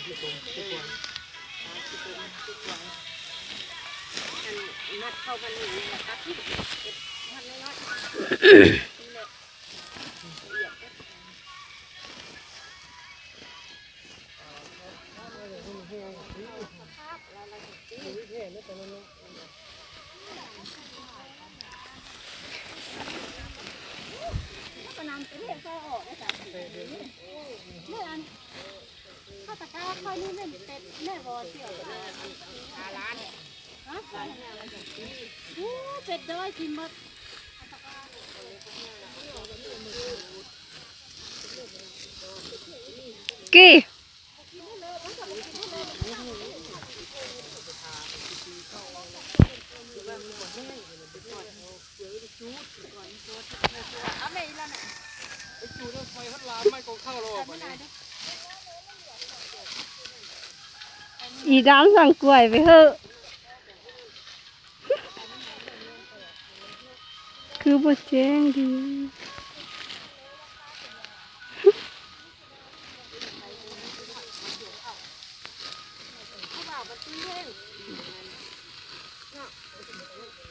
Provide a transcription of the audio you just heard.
นัดเข้ากันอยู่นะครับที่นัดน้อยก็นำไปเรียกก็ออกได้จ้ะเมื่ออันข้าตะกร้าค่อยนี่เล่นเป็ดแม่บอเสี่ยวร้านฮะโอ้เป็ดด้อยกินหมดกี่อีดำสั่งกล้วยไปเถอะคือบ่แจ้งดี